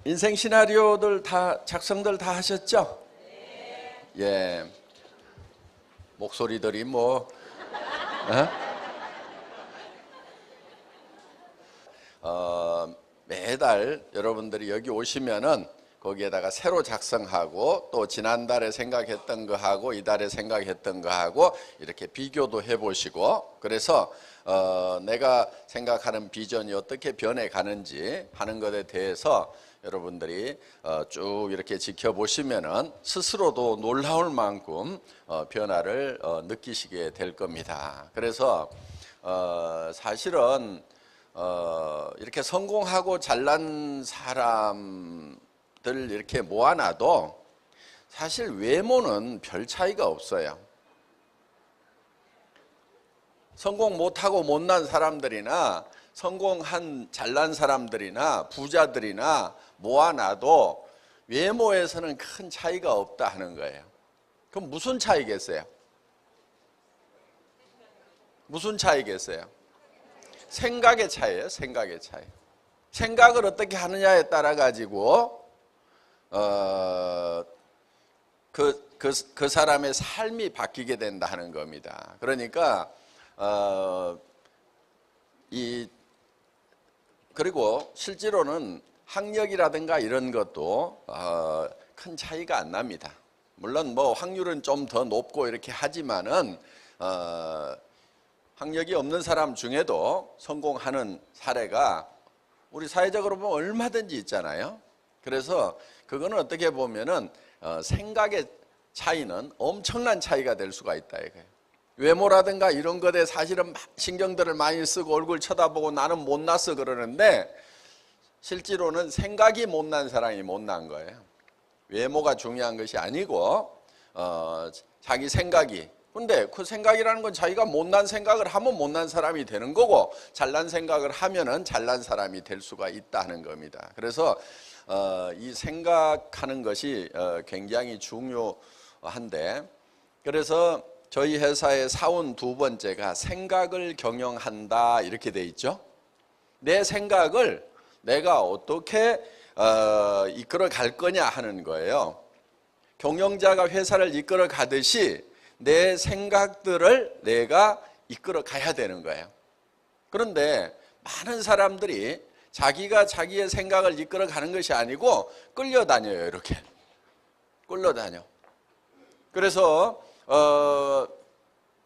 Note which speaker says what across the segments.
Speaker 1: 인생 시나리오들 다 작성들 다 하셨죠? 예. 목소리들이 뭐 매달 여러분들이 여기 오시면은 거기에다가 새로 작성하고 또 지난달에 생각했던 거하고 이달에 생각했던 거하고 이렇게 비교도 해보시고, 그래서 내가 생각하는 비전이 어떻게 변해가는지 하는 것에 대해서 여러분들이 쭉 이렇게 지켜보시면은 스스로도 놀라울 만큼 변화를 느끼시게 될 겁니다. 그래서 사실은 이렇게 성공하고 잘난 사람들 이렇게 모아놔도 사실 외모는 별 차이가 없어요. 성공 못하고 못난 사람들이나 성공한 잘난 사람들이나 부자들이나 모아놔도 외모에서는 큰 차이가 없다 하는 거예요. 그럼 무슨 차이겠어요? 무슨 차이겠어요? 생각의 차이예요. 생각의 차이. 생각을 어떻게 하느냐에 따라 가지고 그 사람의 삶이 바뀌게 된다 하는 겁니다. 그러니까 그리고 실제로는 학력이라든가 이런 것도 큰 차이가 안 납니다. 물론 뭐 확률은 좀 더 높고 이렇게 하지만은 학력이 없는 사람 중에도 성공하는 사례가 우리 사회적으로 보면 얼마든지 있잖아요. 그래서 그거는 어떻게 보면은 생각의 차이는 엄청난 차이가 될 수가 있다 이거예요. 외모라든가 이런 것에 사실은 신경들을 많이 쓰고 얼굴 쳐다보고 나는 못났어 그러는데 실제로는 생각이 못난 사람이 못난 거예요. 외모가 중요한 것이 아니고 자기 생각이. 근데 그 생각이라는 건 자기가 못난 생각을 하면 못난 사람이 되는 거고 잘난 생각을 하면은 잘난 사람이 될 수가 있다는 겁니다. 그래서 이 생각하는 것이 굉장히 중요한데, 그래서 저희 회사의 사원 두 번째가 생각을 경영한다 이렇게 돼 있죠. 내 생각을 내가 어떻게 이끌어 갈 거냐 하는 거예요. 경영자가 회사를 이끌어 가듯이 내 생각들을 내가 이끌어 가야 되는 거예요. 그런데 많은 사람들이 자기가 자기의 생각을 이끌어 가는 것이 아니고 끌려다녀요. 이렇게 끌려다녀. 그래서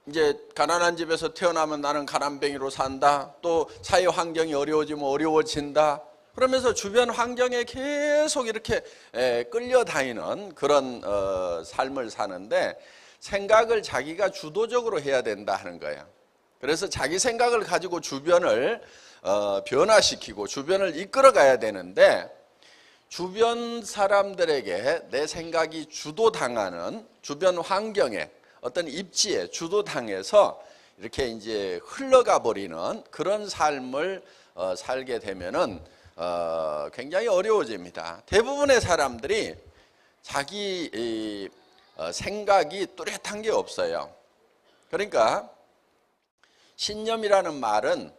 Speaker 1: 이제 가난한 집에서 태어나면 나는 가난뱅이로 산다. 또 사회 환경이 어려워지면 어려워진다. 그러면서 주변 환경에 계속 이렇게 끌려다니는 그런 삶을 사는데, 생각을 자기가 주도적으로 해야 된다 하는 거예요. 그래서 자기 생각을 가지고 주변을 변화시키고 주변을 이끌어 가야 되는데, 주변 사람들에게 내 생각이 주도당하는 주변 환경에 어떤 입지에 주도당해서 이렇게 이제 흘러가 버리는 그런 삶을 살게 되면은 굉장히 어려워집니다. 대부분의 사람들이 자기 생각이 뚜렷한 게 없어요. 그러니까 신념이라는 말은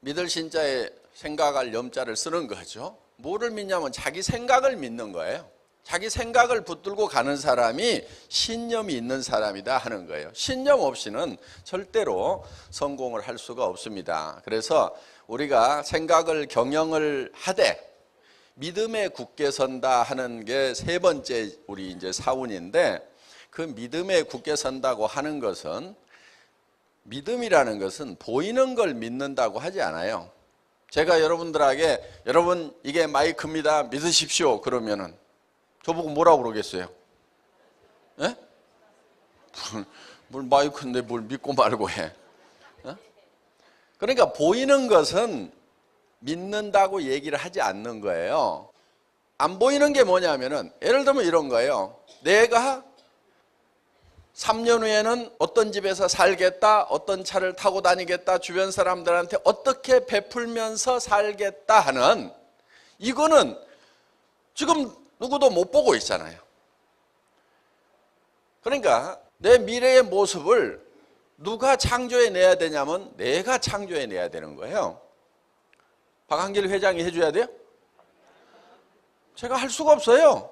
Speaker 1: 믿을 신자에 생각할 염자를 쓰는 거죠. 뭐를 믿냐면 자기 생각을 믿는 거예요. 자기 생각을 붙들고 가는 사람이 신념이 있는 사람이다 하는 거예요. 신념 없이는 절대로 성공을 할 수가 없습니다. 그래서 우리가 생각을 경영을 하되 믿음에 굳게 선다 하는 게 세 번째 우리 이제 사운인데, 그 믿음에 굳게 선다고 하는 것은, 믿음이라는 것은 보이는 걸 믿는다고 하지 않아요. 제가 여러분들에게 여러분 이게 마이크입니다 믿으십시오 그러면은 저보고 뭐라고 그러겠어요? 예? 뭘 마이크인데 뭘 믿고 말고 해? 그러니까 보이는 것은 믿는다고 얘기를 하지 않는 거예요. 안 보이는 게 뭐냐면은, 예를 들면 이런 거예요. 내가 3년 후에는 어떤 집에서 살겠다, 어떤 차를 타고 다니겠다, 주변 사람들한테 어떻게 베풀면서 살겠다 하는, 이거는 지금 누구도 못 보고 있잖아요. 그러니까 내 미래의 모습을 누가 창조해내야 되냐면 내가 창조해내야 되는 거예요. 박한길 회장이 해줘야 돼요? 제가 할 수가 없어요.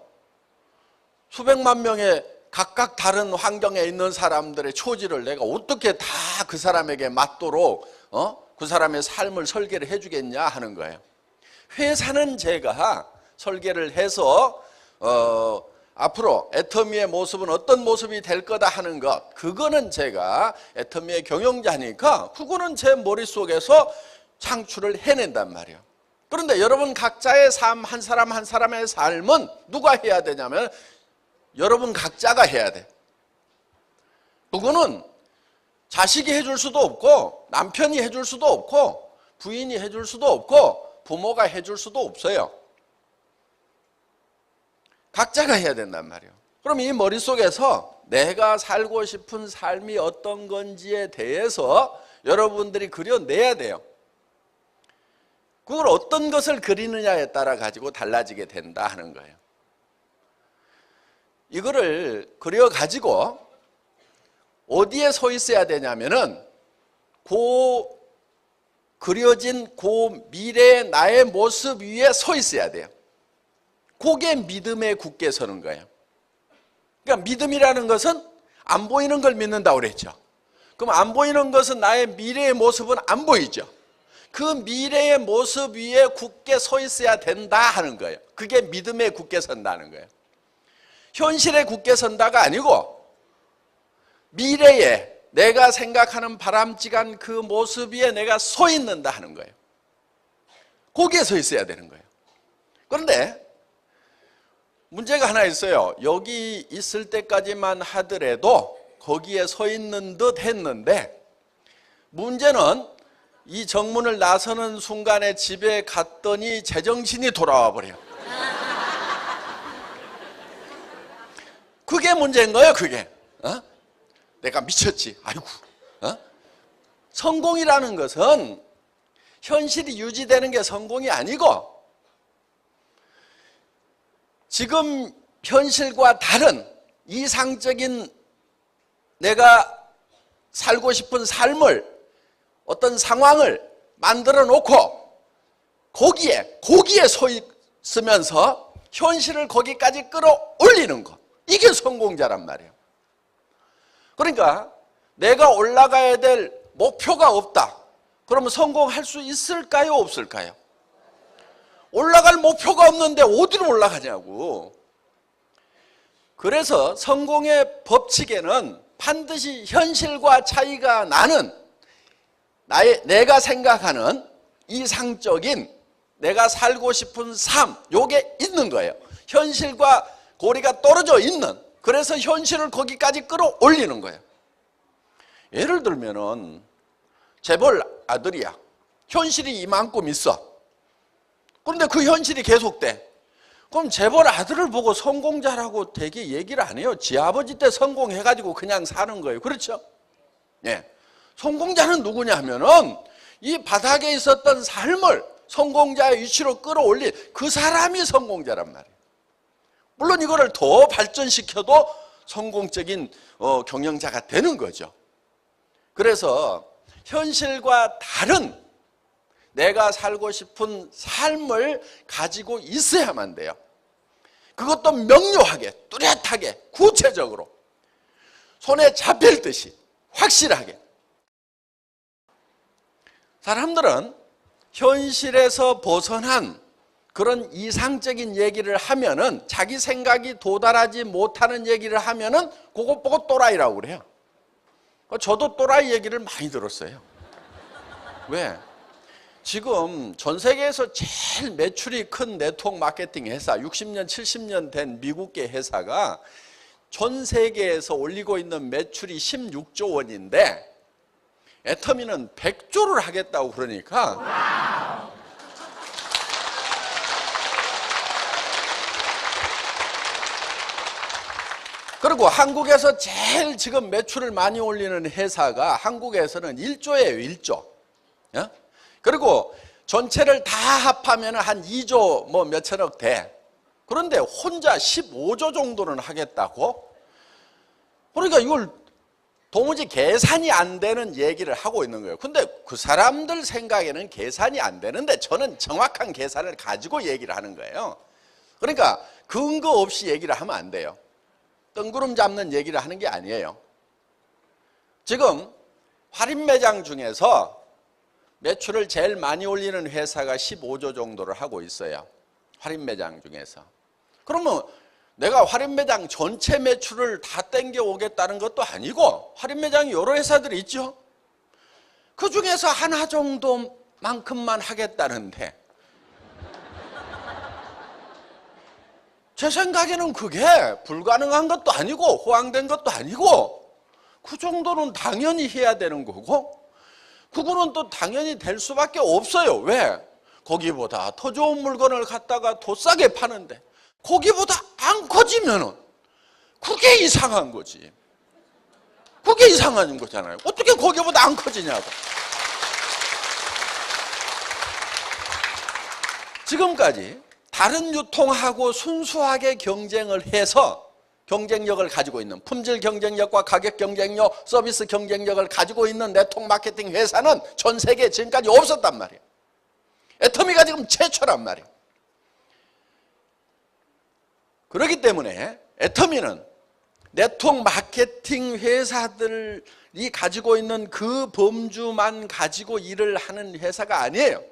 Speaker 1: 수백만 명의 각각 다른 환경에 있는 사람들의 처지를 내가 어떻게 다 그 사람에게 맞도록 그 사람의 삶을 설계를 해주겠냐 하는 거예요. 회사는 제가 설계를 해서 앞으로 애터미의 모습은 어떤 모습이 될 거다 하는 것, 그거는 제가 애터미의 경영자니까 그거는 제 머릿속에서 창출을 해낸단 말이에요. 그런데 여러분 각자의 삶, 한 사람 한 사람의 삶은 누가 해야 되냐면 여러분 각자가 해야 돼. 그거는 자식이 해줄 수도 없고 남편이 해줄 수도 없고 부인이 해줄 수도 없고 부모가 해줄 수도 없어요. 각자가 해야 된단 말이에요. 그럼 이 머릿속에서 내가 살고 싶은 삶이 어떤 건지에 대해서 여러분들이 그려내야 돼요. 그걸 어떤 것을 그리느냐에 따라 가지고 달라지게 된다 하는 거예요. 이거를 그려가지고 어디에 서 있어야 되냐면은 그려진 미래의 나의 모습 위에 서 있어야 돼요. 그게 믿음에 굳게 서는 거예요. 그러니까 믿음이라는 것은 안 보이는 걸 믿는다고 그랬죠. 그럼 안 보이는 것은 나의 미래의 모습은 안 보이죠. 그 미래의 모습 위에 굳게 서 있어야 된다 하는 거예요. 그게 믿음에 굳게 선다는 거예요. 현실에 굳게 선다가 아니고 미래에 내가 생각하는 바람직한 그 모습 위에 내가 서 있는다 하는 거예요. 거기에 서 있어야 되는 거예요. 그런데 문제가 하나 있어요. 여기 있을 때까지만 하더라도 거기에 서 있는 듯 했는데 문제는 이 정문을 나서는 순간에 집에 갔더니 제정신이 돌아와 버려요. 그게 문제인 거예요. 그게 내가 미쳤지. 아이고. 성공이라는 것은 현실이 유지되는 게 성공이 아니고 지금 현실과 다른 이상적인 내가 살고 싶은 삶을 어떤 상황을 만들어 놓고 거기에 서 있으면서 현실을 거기까지 끌어올리는 것, 이게 성공자란 말이에요. 그러니까 내가 올라가야 될 목표가 없다. 그러면 성공할 수 있을까요? 없을까요? 올라갈 목표가 없는데 어디로 올라가냐고. 그래서 성공의 법칙에는 반드시 현실과 차이가 나는 내가 생각하는 이상적인 내가 살고 싶은 삶, 요게 있는 거예요. 현실과 고리가 떨어져 있는, 그래서 현실을 거기까지 끌어올리는 거예요. 예를 들면은 재벌 아들이야. 현실이 이만큼 있어. 그런데 그 현실이 계속돼. 그럼 재벌 아들을 보고 성공자라고 되게 얘기를 안 해요. 지 아버지 때 성공해가지고 그냥 사는 거예요. 그렇죠? 예. 성공자는 누구냐 하면은 이 바닥에 있었던 삶을 성공자의 위치로 끌어올린 그 사람이 성공자란 말이에요. 물론 이거를 더 발전시켜도 성공적인 경영자가 되는 거죠. 그래서 현실과 다른 내가 살고 싶은 삶을 가지고 있어야만 돼요. 그것도 명료하게, 뚜렷하게, 구체적으로 손에 잡힐 듯이 확실하게. 사람들은 현실에서 벗어난 그런 이상적인 얘기를 하면은, 자기 생각이 도달하지 못하는 얘기를 하면은 그것 보고 또라이라고 그래요. 저도 또라이 얘기를 많이 들었어요. 왜? 지금 전 세계에서 제일 매출이 큰 네트워크 마케팅 회사, 60년, 70년 된 미국계 회사가 전 세계에서 올리고 있는 매출이 16조 원인데 애터미는 100조를 하겠다고 그러니까 그리고 한국에서 제일 지금 매출을 많이 올리는 회사가 한국에서는 1조예요. 1조. 그리고 전체를 다 합하면 한 2조 뭐 몇천억 돼. 그런데 혼자 15조 정도는 하겠다고? 그러니까 이걸 도무지 계산이 안 되는 얘기를 하고 있는 거예요. 근데 그 사람들 생각에는 계산이 안 되는데 저는 정확한 계산을 가지고 얘기를 하는 거예요. 그러니까 근거 없이 얘기를 하면 안 돼요. 뜬구름 잡는 얘기를 하는 게 아니에요. 지금 할인매장 중에서 매출을 제일 많이 올리는 회사가 15조 정도를 하고 있어요. 할인매장 중에서. 그러면 내가 할인매장 전체 매출을 다 땡겨 오겠다는 것도 아니고, 할인매장이 여러 회사들이 있죠. 그 중에서 하나 정도만큼만 하겠다는데, 제 생각에는 그게 불가능한 것도 아니고 호황된 것도 아니고, 그 정도는 당연히 해야 되는 거고, 그거는 또 당연히 될 수밖에 없어요. 왜? 거기보다 더 좋은 물건을 갖다가 더 싸게 파는데 거기보다 안 커지면은 그게 이상한 거지. 그게 이상한 거잖아요. 어떻게 거기보다 안 커지냐고. 지금까지 다른 유통하고 순수하게 경쟁을 해서 경쟁력을 가지고 있는, 품질 경쟁력과 가격 경쟁력, 서비스 경쟁력을 가지고 있는 네트워크 마케팅 회사는 전 세계에 지금까지 없었단 말이에요. 애터미가 지금 최초란 말이에요. 그렇기 때문에 애터미는 네트워크 마케팅 회사들이 가지고 있는 그 범주만 가지고 일을 하는 회사가 아니에요.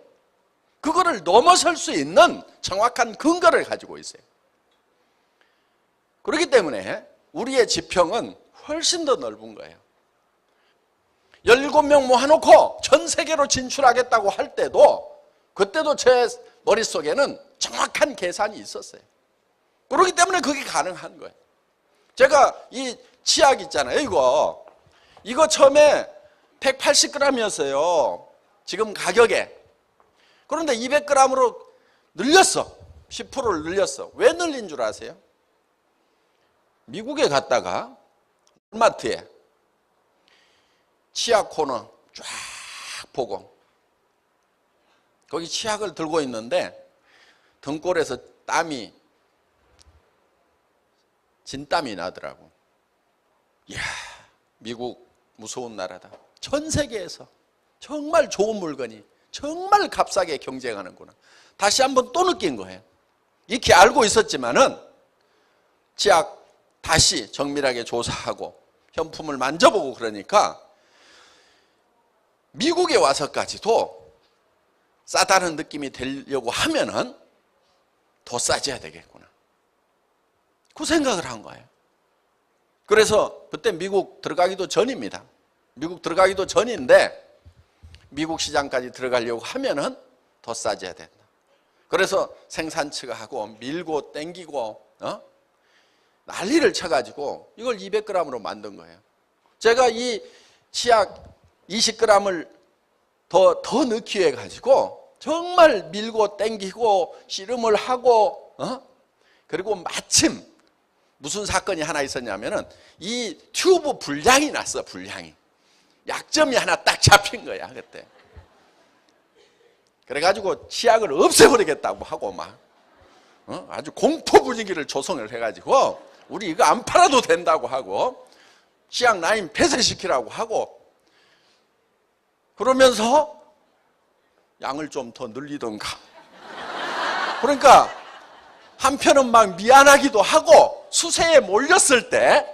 Speaker 1: 그거를 넘어설 수 있는 정확한 근거를 가지고 있어요. 그렇기 때문에 우리의 지평은 훨씬 더 넓은 거예요. 17명 모아놓고 전 세계로 진출하겠다고 할 때도, 그때도 제 머릿속에는 정확한 계산이 있었어요. 그렇기 때문에 그게 가능한 거예요. 제가 이 치약 있잖아요, 이거 처음에 180g이었어요. 지금 가격에. 그런데 200g으로 늘렸어. 10%를 늘렸어. 왜 늘린 줄 아세요? 미국에 갔다가 마트에 치약 코너 쫙 보고, 거기 치약을 들고 있는데 등골에서 땀이, 진땀이 나더라고. 이야, 미국 무서운 나라다. 전 세계에서 정말 좋은 물건이 정말 값싸게 경쟁하는구나. 다시 한번 또 느낀 거예요. 익히 알고 있었지만은 치약 다시 정밀하게 조사하고 현품을 만져보고 그러니까 미국에 와서까지도 싸다는 느낌이 들려고 하면은 더 싸져야 되겠구나. 그 생각을 한 거예요. 그래서 그때 미국 들어가기도 전입니다. 미국 들어가기도 전인데 미국 시장까지 들어가려고 하면은 더 싸져야 된다. 그래서 생산처가 하고 밀고 땡기고 난리를 쳐가지고 이걸 200g으로 만든 거예요. 제가 이 치약 20g을 더 넣기 위해 가지고 정말 밀고 땡기고 씨름을 하고 그리고 마침 무슨 사건이 하나 있었냐면은 이 튜브 불량이 났어. 불량이. 약점이 하나 딱 잡힌 거야 그때. 그래가지고 치약을 없애버리겠다고 하고 막 아주 공포 분위기를 조성을 해가지고 우리 이거 안 팔아도 된다고 하고 치약 라인 폐쇄시키라고 하고 그러면서 양을 좀 더 늘리던가. 그러니까 한편은 막 미안하기도 하고 수세에 몰렸을 때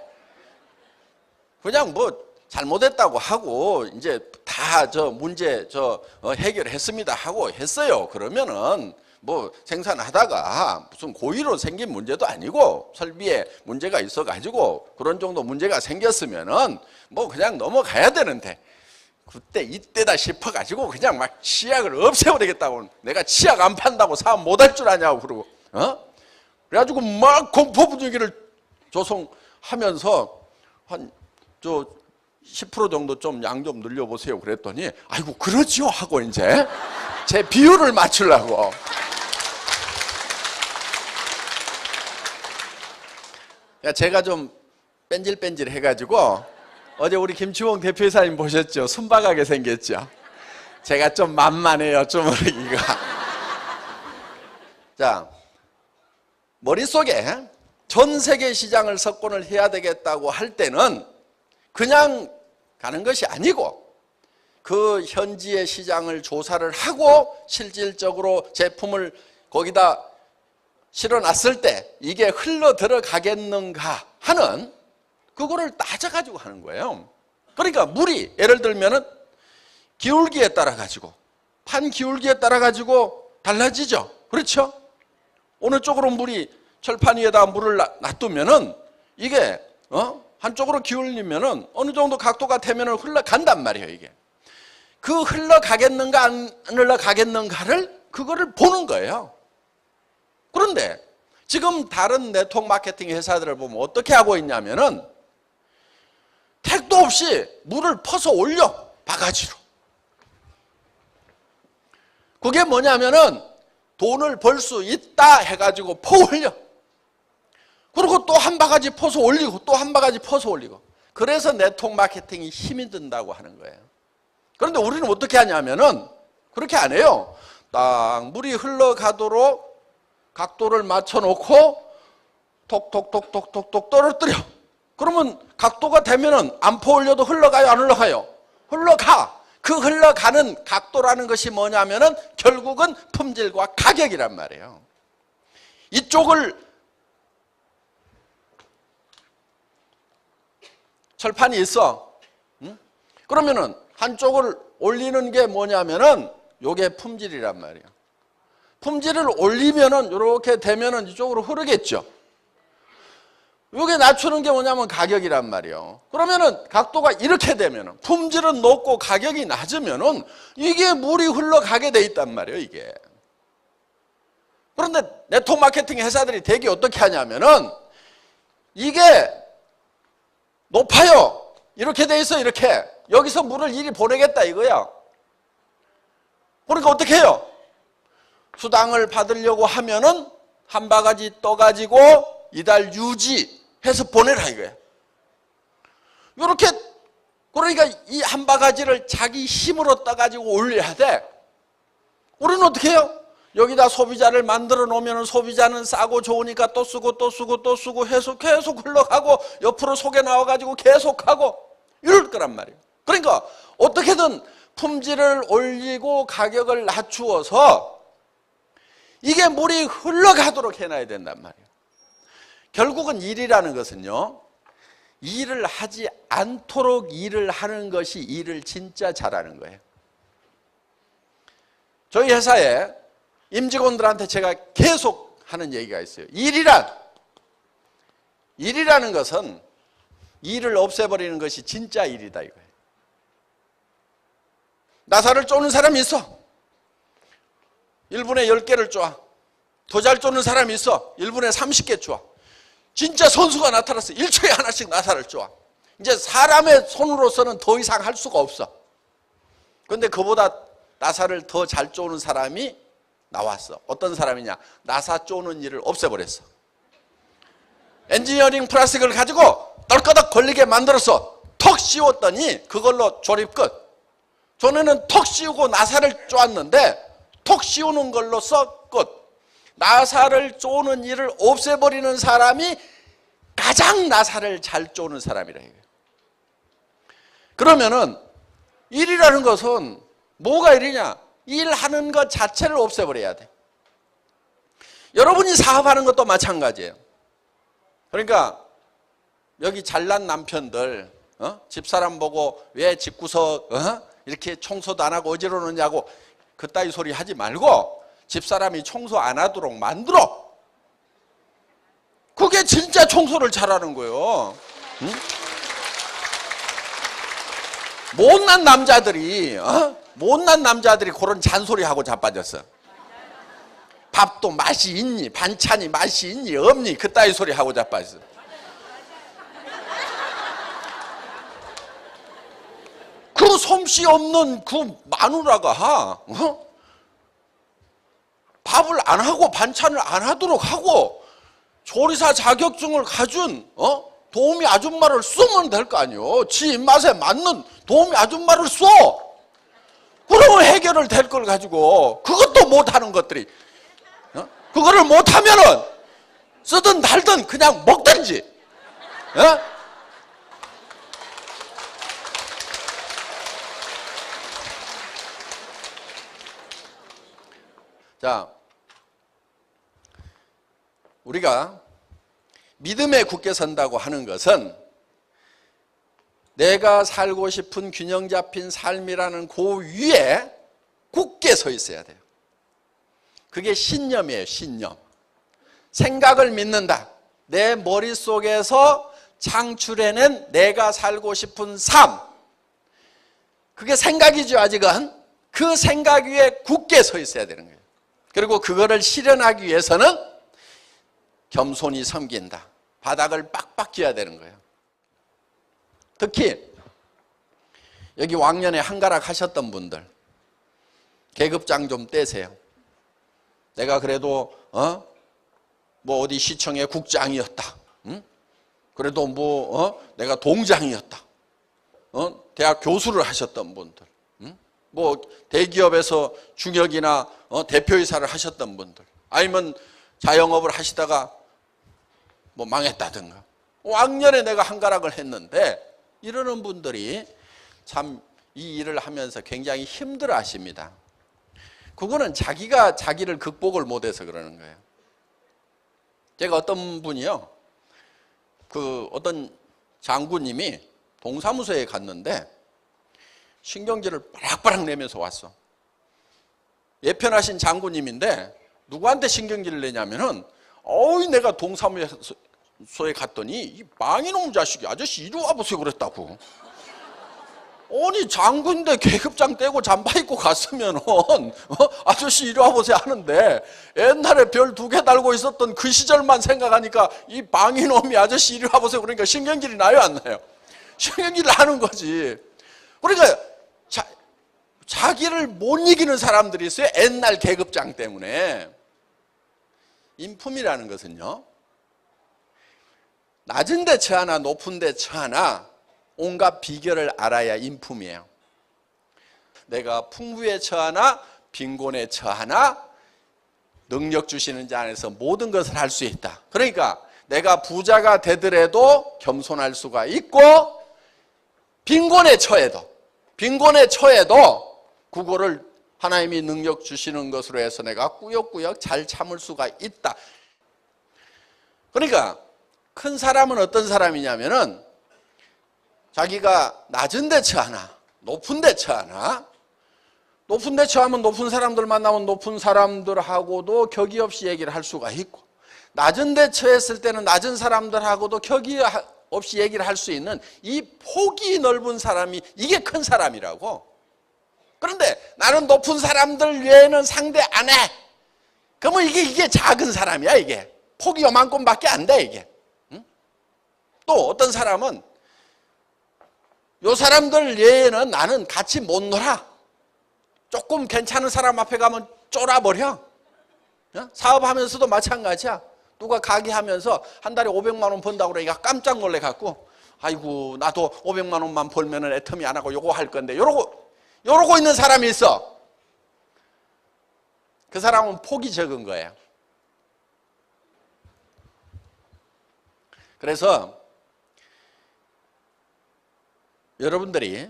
Speaker 1: 그냥 뭐 잘못했다고 하고 이제 다 문제 해결했습니다 하고 했어요. 그러면은 뭐 생산하다가 무슨 고의로 생긴 문제도 아니고 설비에 문제가 있어가지고 그런 정도 문제가 생겼으면은 뭐 그냥 넘어가야 되는데 그때 이때다 싶어가지고 그냥 막 치약을 없애버리겠다고. 내가 치약 안 판다고 사업 못할 줄 아냐고 그러고 그래가지고 막 공포 분위기를 조성하면서 한 10% 정도 좀 양 좀 늘려보세요 그랬더니 아이고 그러지요 하고 이제 제 비율을 맞추려고. 제가 좀 뺀질뺀질 해가지고 어제 우리 김치홍 대표이사님 보셨죠? 순박하게 생겼죠? 제가 좀 만만해요, 쪼무르기가. 자, 머릿속에 전 세계 시장을 석권을 해야 되겠다고 할 때는 그냥 가는 것이 아니고 그 현지의 시장을 조사를 하고 실질적으로 제품을 거기다 실어놨을 때 이게 흘러 들어가겠는가 하는 그거를 따져가지고 하는 거예요. 그러니까 물이 예를 들면은 기울기에 따라 가지고 판 기울기에 따라 가지고 달라지죠. 그렇죠? 어느 쪽으로 물이 철판 위에다 물을 놔두면은 이게 한쪽으로 기울리면은 어느 정도 각도가 되면은 흘러간단 말이에요. 이게 그 흘러가겠는가 안 흘러가겠는가를 그거를 보는 거예요. 그런데 지금 다른 네트워크 마케팅 회사들을 보면 어떻게 하고 있냐면은 택도 없이 물을 퍼서 올려, 바가지로. 그게 뭐냐면은 돈을 벌 수 있다 해가지고 퍼 올려. 그리고 또 한 바가지 퍼서 올리고 또 한 바가지 퍼서 올리고. 그래서 네트워크 마케팅이 힘이 든다고 하는 거예요. 그런데 우리는 어떻게 하냐면은 그렇게 안 해요. 딱 물이 흘러가도록 각도를 맞춰놓고 톡톡톡톡톡톡 떨어뜨려. 그러면 각도가 되면은 안 퍼 올려도 흘러가요, 안 흘러가요? 흘러가. 그 흘러가는 각도라는 것이 뭐냐면은 결국은 품질과 가격이란 말이에요. 이쪽을 철판이 있어. 그러면은 한쪽을 올리는 게 뭐냐면은 요게 품질이란 말이에요. 품질을 올리면은 이렇게 되면은 이쪽으로 흐르겠죠. 요게 낮추는 게 뭐냐면 가격이란 말이에요. 그러면은 각도가 이렇게 되면은 품질은 높고 가격이 낮으면은 이게 물이 흘러가게 돼 있단 말이에요, 이게. 그런데 네트워크 마케팅 회사들이 되게 어떻게 하냐면은 이게 높아요. 이렇게 돼 있어, 이렇게. 여기서 물을 이리 보내겠다 이거야. 그러니까 어떻게 해요? 수당을 받으려고 하면은 한 바가지 떠가지고 이달 유지해서 보내라 이거야. 이렇게, 그러니까 이 한 바가지를 자기 힘으로 떠가지고 올려야 돼. 우리는 어떻게 해요? 여기다 소비자를 만들어 놓으면 소비자는 싸고 좋으니까 또 쓰고 또 쓰고 또 쓰고 해서 계속 흘러가고 옆으로 속에 나와가지고 계속하고 이럴 거란 말이에요. 그러니까 어떻게든 품질을 올리고 가격을 낮추어서 이게 물이 흘러가도록 해놔야 된단 말이에요. 결국은 일이라는 것은요, 일을 하지 않도록 일을 하는 것이 일을 진짜 잘하는 거예요. 저희 회사에 임직원들한테 제가 계속 하는 얘기가 있어요. 일이라는 것은 일을 없애버리는 것이 진짜 일이다 이거예요. 나사를 쪼는 사람이 있어. 1분에 10개를 쪼아. 더 잘 쪼는 사람이 있어. 1분에 30개 쪼아. 진짜 선수가 나타났어. 1초에 하나씩 나사를 쪼아. 이제 사람의 손으로서는 더 이상 할 수가 없어. 그런데 그보다 나사를 더 잘 쪼는 사람이 나왔어. 어떤 사람이냐? 나사 쪼는 일을 없애버렸어. 엔지니어링 플라스틱을 가지고 떨거덕 걸리게 만들어서 턱 씌웠더니 그걸로 조립 끝. 전에는 턱 씌우고 나사를 쪼았는데 턱 씌우는 걸로써 끝. 나사를 쪼는 일을 없애버리는 사람이 가장 나사를 잘 쪼는 사람이라 이거예요. 그러면은 일이라는 것은 뭐가 일이냐? 일하는 것 자체를 없애버려야 돼. 여러분이 사업하는 것도 마찬가지예요. 그러니까 여기 잘난 남편들 집사람 보고 왜 집구석 이렇게 청소도 안 하고 어지러우냐고 그따위 소리 하지 말고 집사람이 청소 안 하도록 만들어. 그게 진짜 청소를 잘하는 거예요. 응? 못난 남자들이 그런 잔소리하고 자빠졌어. 밥도 맛이 있니? 반찬이 맛이 있니? 없니? 그따위 소리 하고 자빠졌어. 그 솜씨 없는 그 마누라가 밥을 안 하고 반찬을 안 하도록 하고 조리사 자격증을 가진 도우미 아줌마를 쓰면 될 거 아니에요. 지 입맛에 맞는 도우미 아줌마를 써. 그러면 해결을 될 걸 가지고 그것도 못하는 것들이 그거를 못하면은 쓰든 달든 그냥 먹든지. 자, 우리가 믿음에 굳게 선다고 하는 것은 내가 살고 싶은 균형 잡힌 삶이라는 그 위에 굳게 서 있어야 돼요. 그게 신념이에요. 신념. 생각을 믿는다. 내 머릿속에서 창출해낸 내가 살고 싶은 삶. 그게 생각이죠, 아직은. 그 생각 위에 굳게 서 있어야 되는 거예요. 그리고 그거를 실현하기 위해서는 겸손히 섬긴다. 바닥을 빡빡 쥐어야 되는 거예요. 특히 여기 왕년에 한가락 하셨던 분들, 계급장 좀 떼세요. 내가 그래도 뭐 어디 시청의 국장이었다. 그래도 내가 동장이었다. 대학 교수를 하셨던 분들, 뭐 대기업에서 중역이나 대표이사를 하셨던 분들, 아니면 자영업을 하시다가 뭐 망했다든가, 왕년에 내가 한가락을 했는데, 이러는 분들이 참 이 일을 하면서 굉장히 힘들어 하십니다. 그거는 자기가 자기를 극복을 못해서 그러는 거예요. 제가 어떤 분이요, 어떤 장군님이 동사무소에 갔는데 신경질을 빠락빠락 내면서 왔어. 예편하신 장군님인데 누구한테 신경질을 내냐면은, 내가 동사무소에 갔더니 이 망이놈 자식이 아저씨 이리 와보세요 그랬다고. 아니 장군인데 계급장 떼고 잠바 입고 갔으면은 아저씨 이리 와보세요 하는데, 옛날에 별 2개 달고 있었던 그 시절만 생각하니까 이 망이놈이 아저씨 이리 와보세요 그러니까 신경질이 나요, 안 나요? 신경질이 나는 거지. 그러니까 자기를 못 이기는 사람들이 있어요. 옛날 계급장 때문에. 인품이라는 것은요, 낮은 데 처하나 높은 데 처하나 온갖 비결을 알아야 인품이에요. 내가 풍부에 처하나 빈곤에 처하나 능력 주시는 자 안에서 모든 것을 할 수 있다. 그러니까 내가 부자가 되더라도 겸손할 수가 있고, 빈곤에 처해도 그거를 하나님이 능력 주시는 것으로 해서 내가 꾸역꾸역 잘 참을 수가 있다. 그러니까 큰 사람은 어떤 사람이냐면은, 자기가 낮은 데 처하나 높은 데 처하나, 높은 데 처하면 높은 사람들 만나면 높은 사람들하고도 격의 없이 얘기를 할 수가 있고, 낮은 데 처했을 때는 낮은 사람들하고도 격의 없이 얘기를 할 수 있는 이 폭이 넓은 사람이, 이게 큰 사람이라고. 그런데 나는 높은 사람들 외에는 상대 안 해. 그러면 이게 작은 사람이야. 이게 폭이 요만큼밖에 안 돼. 이게. 또 어떤 사람은 요 사람들 외에는 나는 같이 못 놀아. 조금 괜찮은 사람 앞에 가면 쫄아버려. 사업하면서도 마찬가지야. 누가 가게 하면서 한 달에 500만 원 번다고 그러니까 깜짝 놀래갖고, 아이고 나도 500만 원만 벌면은 애터미 안 하고 요거 할 건데, 요러고 있는 사람이 있어. 그 사람은 폭이 적은 거예요. 그래서 여러분들이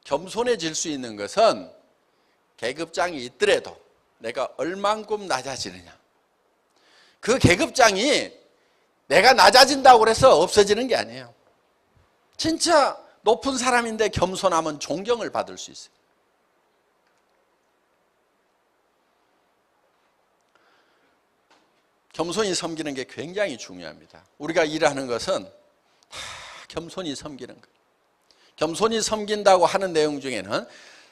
Speaker 1: 겸손해질 수 있는 것은 계급장이 있더라도 내가 얼만큼 낮아지느냐. 그 계급장이 내가 낮아진다고 해서 없어지는 게 아니에요. 진짜 높은 사람인데 겸손하면 존경을 받을 수 있어요. 겸손히 섬기는 게 굉장히 중요합니다. 우리가 일하는 것은 다 겸손히 섬기는 거예요. 겸손히 섬긴다고 하는 내용 중에는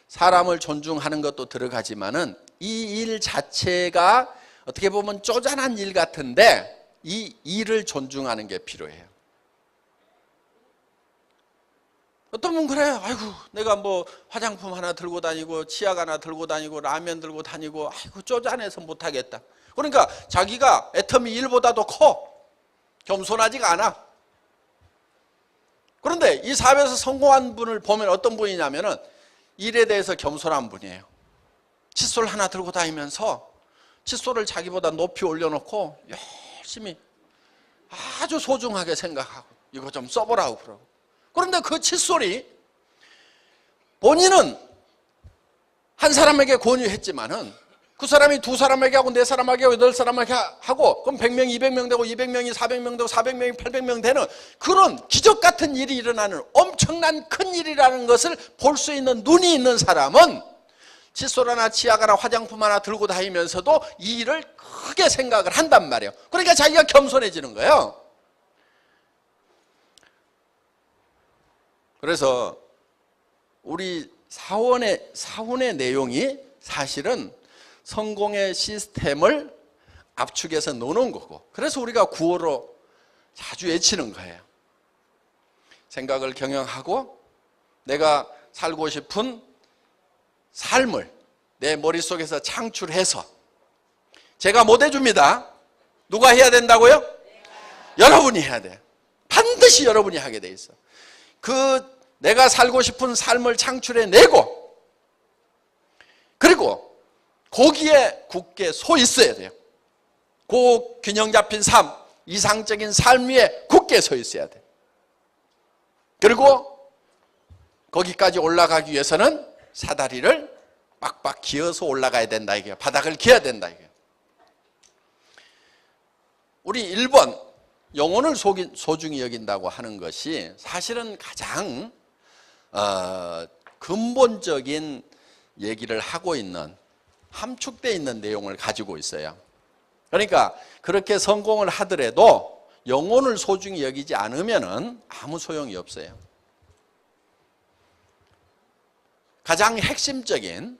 Speaker 1: 사람을 존중하는 것도 들어가지만은 이 일 자체가 어떻게 보면 쪼잔한 일 같은데 이 일을 존중하는 게 필요해요. 어떤 분 그래요. 아이고 내가 뭐 화장품 하나 들고 다니고 치약 하나 들고 다니고 라면 들고 다니고 아이고 쪼잔해서 못하겠다. 그러니까 자기가 애터미 일보다도 커. 겸손하지가 않아. 그런데 이 사업에서 성공한 분을 보면 어떤 분이냐면은 일에 대해서 겸손한 분이에요. 칫솔 하나 들고 다니면서 칫솔을 자기보다 높이 올려놓고 열심히 아주 소중하게 생각하고 이거 좀 써보라고 그러고. 그런데 그 칫솔이 본인은 한 사람에게 권유했지만은 그 사람이 2사람에게 하고 4사람에게 하고 8사람에게 하고 그럼 100명, 200명 되고 200명이 400명 되고 400명이 800명 되는 그런 기적 같은 일이 일어나는 엄청난 큰 일이라는 것을 볼 수 있는 눈이 있는 사람은 칫솔 하나 치약 하나 화장품 하나 들고 다니면서도 이 일을 크게 생각을 한단 말이에요. 그러니까 자기가 겸손해지는 거예요. 그래서 우리 사원의 내용이 사실은 성공의 시스템을 압축해서 놓는 거고, 그래서 우리가 구호로 자주 외치는 거예요. 생각을 경영하고 내가 살고 싶은 삶을 내 머릿속에서 창출해서, 제가 못 해줍니다. 누가 해야 된다고요? 여러분이 해야 돼요. 반드시 여러분이 하게 돼 있어. 그 내가 살고 싶은 삶을 창출해내고, 그리고 거기에 굳게 서 있어야 돼요. 그 균형 잡힌 삶, 이상적인 삶 위에 굳게 서 있어야 돼요. 그리고 거기까지 올라가기 위해서는 사다리를 빡빡 기어서 올라가야 된다 이게요. 바닥을 기어야 된다 이게요. 우리 1번 영혼을 소중히 여긴다고 하는 것이 사실은 가장 근본적인 얘기를 하고 있는, 함축되어 있는 내용을 가지고 있어요. 그러니까 그렇게 성공을 하더라도 영혼을 소중히 여기지 않으면 아무 소용이 없어요. 가장 핵심적인,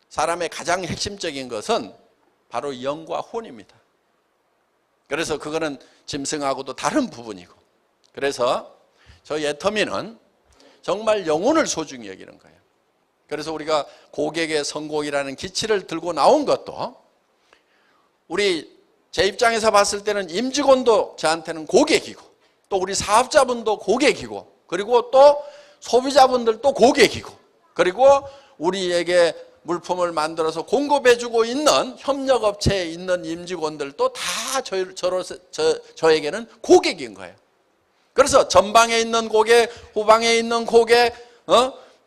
Speaker 1: 사람의 가장 핵심적인 것은 바로 영과 혼입니다. 그래서 그거는 짐승하고도 다른 부분이고, 그래서 저희 애터미는 정말 영혼을 소중히 여기는 거예요. 그래서 우리가 고객의 성공이라는 기치를 들고 나온 것도, 제 입장에서 봤을 때는 임직원도 저한테는 고객이고, 또 우리 사업자분도 고객이고, 그리고 또 소비자분들도 고객이고, 그리고 우리에게 물품을 만들어서 공급해주고 있는 협력업체에 있는 임직원들도 다 저에게는 고객인 거예요. 그래서 전방에 있는 고객, 후방에 있는 고객,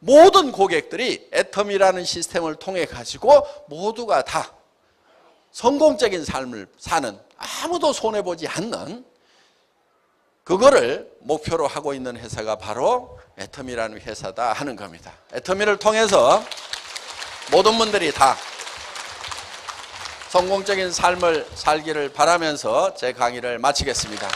Speaker 1: 모든 고객들이 애터미라는 시스템을 통해 가지고 모두가 다 성공적인 삶을 사는, 아무도 손해보지 않는, 그거를 목표로 하고 있는 회사가 바로 애터미라는 회사다 하는 겁니다. 애터미를 통해서 모든 분들이 다 성공적인 삶을 살기를 바라면서 제 강의를 마치겠습니다.